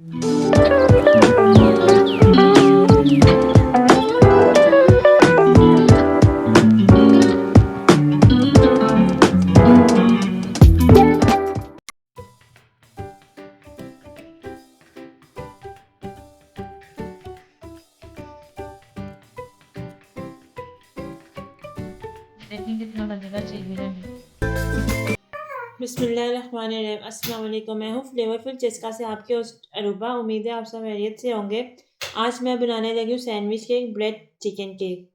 देखिए कितना लगेगा चीज़ में। बिस्मिल्लाहिर्रहमानिर्रहीम। अस्सलाम वालेकुम। मैं हूँ फ्लेवरफुल चस्का से आपके होस्ट अरूबा। उम्मीद है आप सब खैरियत से होंगे। आज मैं बनाने लगी हूँ sandwich cake, bread chicken cake.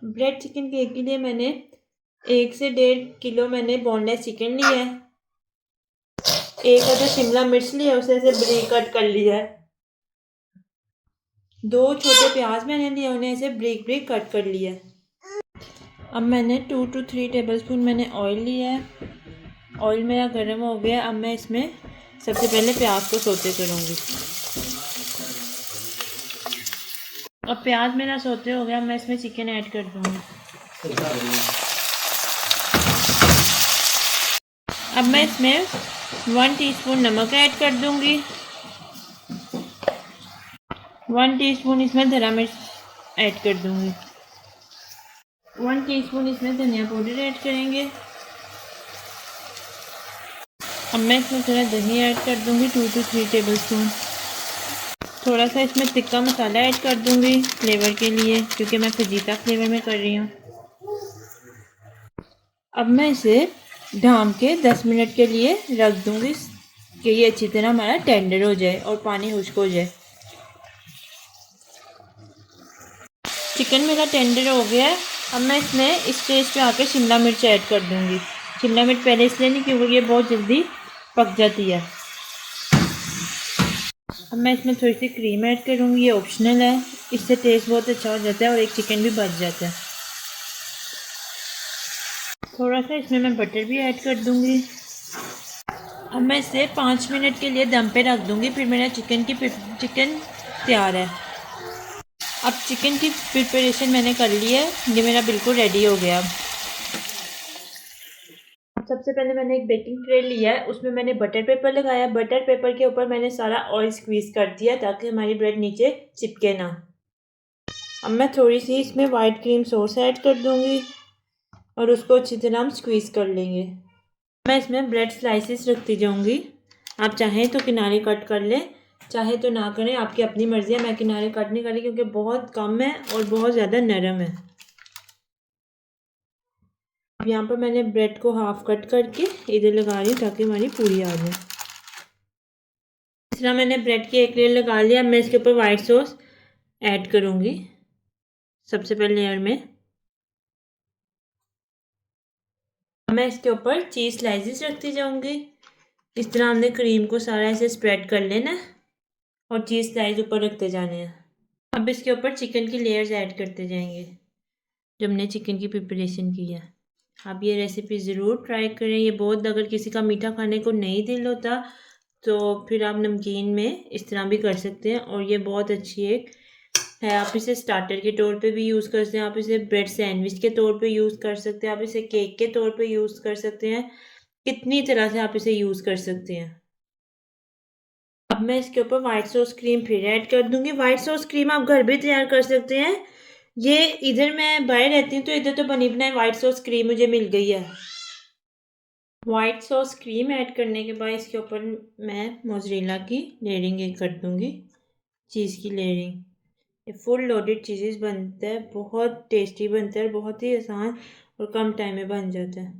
Bread chicken cake के लिए मैंने 1 से 1.5 किलो मैंने बोनलेस चिकन लिया है। एक अदर शिमला मिर्च लिया, उसे ऐसे ब्रीक कट कर लिया है। 2 छोटे प्याज मैंने लिए, उन्हें ऐसे ब्रीक ब्रीक कट कर लिया है। अब मैंने 2 to 3 टेबलस्पून मैंने ऑयल लिया है। ऑयल मेरा गर्म हो गया। अब मैं इसमें सबसे पहले प्याज को सौते करूँगी। अब प्याज मेरा सौते हो गया, मैं इसमें चिकन ऐड कर दूँगी। अब मैं इसमें 1 टीस्पून नमक ऐड कर दूँगी। 1 टीस्पून इसमें धरा मिर्च ऐड कर दूँगी। 1 टीस्पून इसमें धनिया पाउडर ऐड करेंगे। अब मैं इसमें थोड़ा दही ऐड कर दूँगी, 2 to 3 टेबलस्पून। थोड़ा सा इसमें तिक्का मसाला ऐड कर दूँगी फ्लेवर के लिए, क्योंकि मैं फजीता फ्लेवर में कर रही हूँ। अब मैं इसे ढाँप के 10 मिनट के लिए रख दूँगी कि ये अच्छी तरह हमारा टेंडर हो जाए और पानी खुश्क हो जाए। चिकन मेरा टेंडर हो गया है। अब मैं इसमें इस स्टेज पे आके शिमला मिर्च ऐड कर दूँगी। शिमला मिर्च पहले इसलिए नहीं क्योंकि ये बहुत जल्दी पक जाती है। अब मैं इसमें थोड़ी सी क्रीम ऐड करूँगी, ये ऑप्शनल है। इससे टेस्ट बहुत अच्छा हो जाता है और एक चिकन भी बच जाता है। थोड़ा सा इसमें मैं बटर भी ऐड कर दूँगी। अब मैं इसे 5 मिनट के लिए दम पे रख दूँगी। फिर मेरा चिकन तैयार है। अब चिकन की प्रिपरेशन मैंने कर ली है, ये मेरा बिल्कुल रेडी हो गया। सबसे पहले मैंने एक बेकिंग ट्रे लिया है, उसमें मैंने बटर पेपर लगाया। बटर पेपर के ऊपर मैंने सारा ऑयल स्क्वीज़ कर दिया ताकि हमारी ब्रेड नीचे चिपके ना। अब मैं थोड़ी सी इसमें वाइट क्रीम सॉस ऐड कर दूँगी और उसको अच्छी तरह हम स्क्वीज़ कर लेंगे। मैं इसमें ब्रेड स्लाइसेस रखती जाऊँगी। आप चाहें तो किनारे कट कर लें, चाहे तो ना करें, आपकी अपनी मर्ज़ी है। मैं किनारे कट नहीं कर रही क्योंकि बहुत कम है और बहुत ज़्यादा नरम है। अब यहाँ पर मैंने ब्रेड को हाफ कट करके इधर लगा रही हूँ ताकि हमारी पूरी आ जाए। इस तरह मैंने ब्रेड की एक लेयर लगा लिया। मैं इसके ऊपर वाइट सॉस ऐड करूँगी सबसे पहले लेयर में। मैं इसके ऊपर चीज़ स्लाइसेस रखती जाऊँगी। इस तरह हमने क्रीम को सारा ऐसे स्प्रेड कर लेना और चीज़ स्लाइस ऊपर रखते जाने हैं। अब इसके ऊपर चिकन की लेयर्स ऐड करते जाएंगे जो हमने चिकन की प्रिपरेशन की है। आप ये रेसिपी ज़रूर ट्राई करें। ये बहुत, अगर किसी का मीठा खाने को नहीं दिल होता तो फिर आप नमकीन में इस तरह भी कर सकते हैं और ये बहुत अच्छी एक है। आप इसे स्टार्टर के तौर पे भी यूज़ कर सकते हैं, आप इसे ब्रेड सैंडविच के तौर पे यूज़ कर सकते हैं, आप इसे केक के तौर पे यूज़ कर सकते हैं। कितनी तरह से आप इसे यूज़ कर सकते हैं। अब मैं इसके ऊपर वाइट सॉस क्रीम फिर ऐड कर दूंगी। वाइट सॉस क्रीम आप घर भी तैयार कर सकते हैं। ये इधर मैं बाहर रहती हूँ तो इधर तो बनी बनाई वाइट सॉस क्रीम मुझे मिल गई है। वाइट सॉस क्रीम ऐड करने के बाद इसके ऊपर मैं मोज़रेला की लेयरिंग कर दूंगी, चीज़ की लेयरिंग। ये फुल लोडेड चीज़ेस बनता है, बहुत टेस्टी बनता है और बहुत ही आसान और कम टाइम में बन जाता है।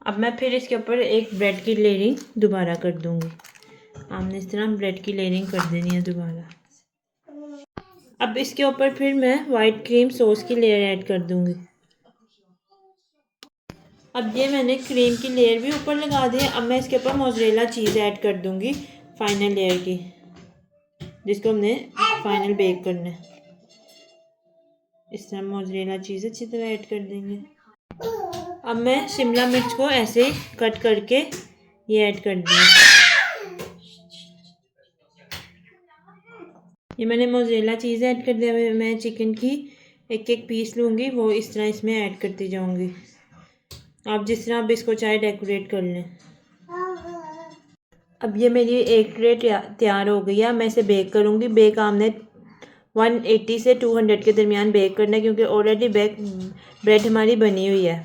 अब मैं फिर इसके ऊपर एक ब्रेड की लेयरिंग दोबारा कर दूंगी। हमने इस तरह ब्रेड की लेयरिंग कर देनी है दोबारा। अब इसके ऊपर फिर मैं वाइट क्रीम सॉस की लेयर ऐड कर दूंगी। अब ये मैंने क्रीम की लेयर भी ऊपर लगा दी है। अब मैं इसके ऊपर मोज़रेला चीज़ ऐड कर दूंगी फाइनल लेयर की, जिसको हमने फाइनल बेक करना है। इस तरह मोज़रेला चीज़ अच्छी तरह ऐड कर देंगे। अब मैं शिमला मिर्च को ऐसे कट करके ये ऐड कर दिया। ये मैंने मोज़रेला चीज़ ऐड कर दिया। मैं चिकन की एक एक पीस लूँगी, वो इस तरह इसमें ऐड करती जाऊँगी। आप जिस तरह आप इसको चाहे डेकोरेट कर लें। अब ये मेरी एक ट्रे तैयार हो गई है। मैं इसे बेक करूँगी। बेक हमने 180 से 200 के दरमियान बेक करना है, क्योंकि ऑलरेडी ब्रेड हमारी बनी हुई है।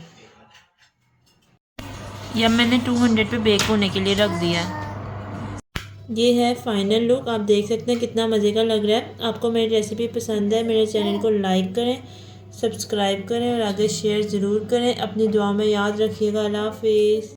यह मैंने 200 पे बेक होने के लिए रख दिया। ये है फाइनल लुक। आप देख सकते हैं कितना मज़े का लग रहा है। आपको मेरी रेसिपी पसंद है, मेरे चैनल को लाइक करें, सब्सक्राइब करें और आगे शेयर ज़रूर करें। अपनी दुआ में याद रखिएगा। अल्लाह हाफिज़।